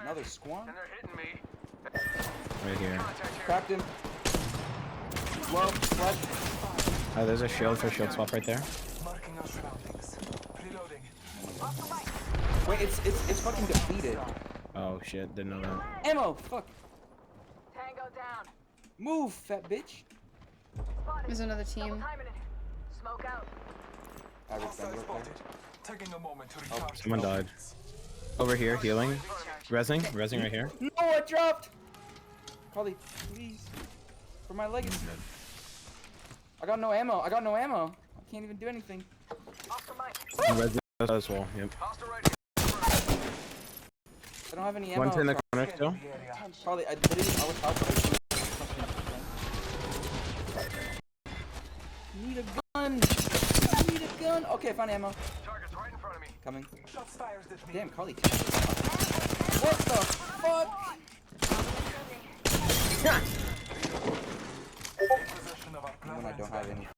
Another squad? And they're hitting me. Right here. Cracked him. Low, flash. Oh, there's a shield for shield swap right there. Marking our surroundings. Reloading. Wait, it's fucking defeated. Oh shit, didn't know that. Ammo, fuck. Tango down. Move, fat bitch. Spotted. There's another Double team. timing it. Smoke out. Average Hostile bender right spotted. Taking a moment to recharge. Someone died. Over here, healing. Resing right here. there. No, I dropped. Carly, please. For my legacy. I got no ammo. I can't even do anything. Oscar Mike. Resing as well. Yep. Hostile right here. I don't have any ammo. One's in the corner still. The area. Carly, I was outside. Need a gun. Need a gun. Okay, I found ammo. Target's right in front of me. Coming. Shots fired at me. Damn, Carly. What the fuck? In possession of our When I don't have any